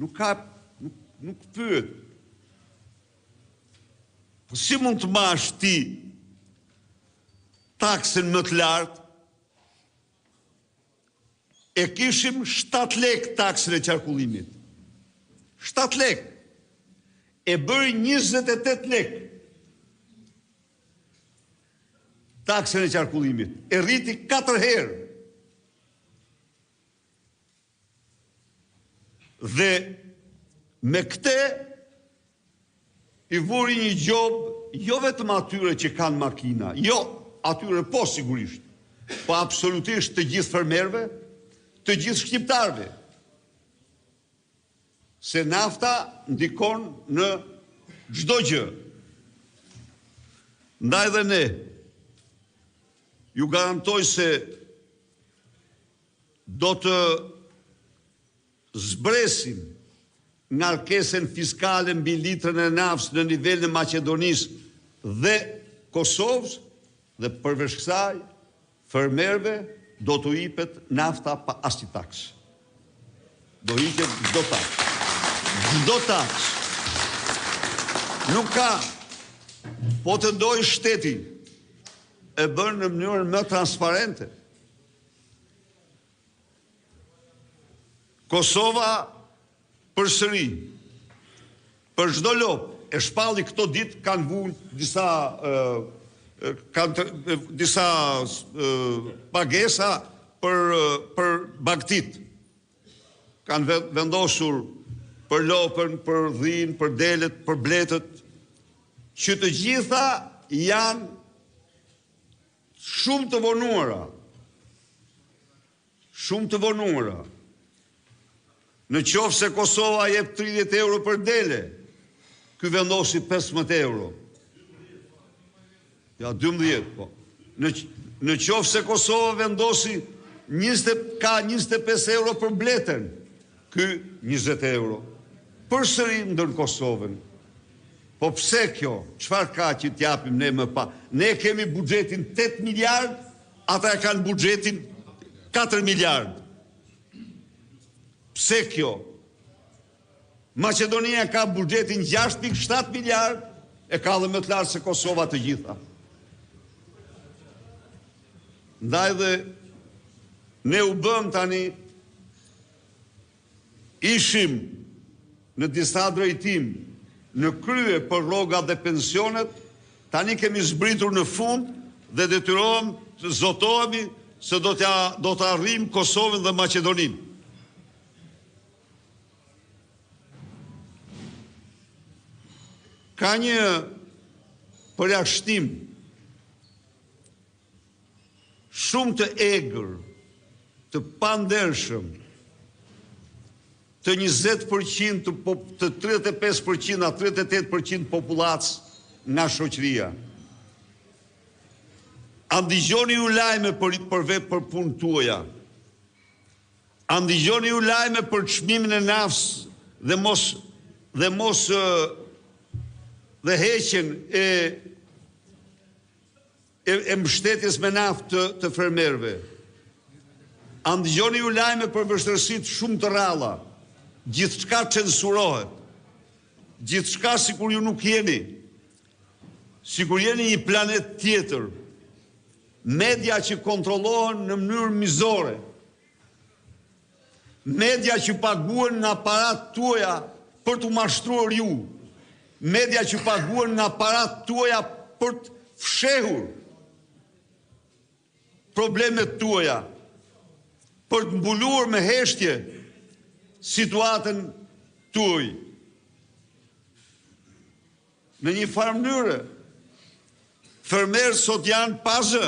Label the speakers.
Speaker 1: nuk pyet. Po si mund të mash ti taksën më të lartë? E kishim 7 lek taksën e qarkullimit. 7 lek. E bëri 28 lek. Taksën e qarkullimit. E rriti 4 herë. Dhe me këte i vuri një gjobë, jo vetëm atyre që kanë makina, jo atyre po sigurisht, po absolutisht të gjithë fermerëve, të gjithë shqiptarëve. Se nafta ndikon në çdo gjë. Ndaj dhe ne ju garantoj se do të zbresim ngarkesën fiskale mbi litrën e naftës në nivelin e Maqedonisë dhe Kosovës, dhe përveç kësaj fermerëve do të jepet nafta pa asnjë taks. Do hiqet çdo taks. Çdo taks. Nuk ka, po të ndojë shteti e bën në mënyrën më transparente. Kosova përsëri, për çdo lop, e shpalli këto ditë kanë vënë disa pagesa për bagtit. Kanë vendosur për lopën, për dhinë, për delet, për bletët, që të gjitha janë shumë të vonuara. Shumë të vonuara. Në qoftë se Kosova jep 30 euro për dele, ky vendosi 15 euro. Ja, 12, po. Në qoftë se Kosova vendosi ka 25 euro për bletën, ky 20 euro. Përsëri ndër Kosovën. Po pse kjo? Çfarë ka që t'japim ne më pa? Ne kemi buxhetin 8 miliard, ata e kanë buxhetin 4 miliard. Pse kjo? Maqedonia ka buxhetin 6.7 miliard, e ka dhe më të lartë se Kosova të gjitha. Ndaj dhe ne u bëm tani, ishim në disa drejtim në krye për rrogat dhe pensionet, tani kemi zbritur në fund dhe detyrohem të zotohemi se do të arrijmë Kosovën dhe Maqedoninë. Ka një përjashtim shumë të egër, të pandershëm, të 20%, të 35% a 38% populacë nga shoqëria. A ndigjoni ju lajme për punë tuaja? A ndigjoni ju lajme për çmimin e naftës dhe heqjen e mbështetjes me naftë të fermerëve? A ndigjoni ju lajme për vështirësitë shumë të rralla? Gjithçka censurohet. Gjithçka sikur ju nuk jeni. Sikur jeni një planet tjetër. Media që kontrollohen në mënyrë mizore. Media që paguhen në aparat tuaja për të mashtruar ju. Media që paguhen në aparat tuaja për të fshehur problemet tuaja, për të mbuluar me heshtje situatën tuaj. Në një farë mënyrë, fermerët sot janë pa zë.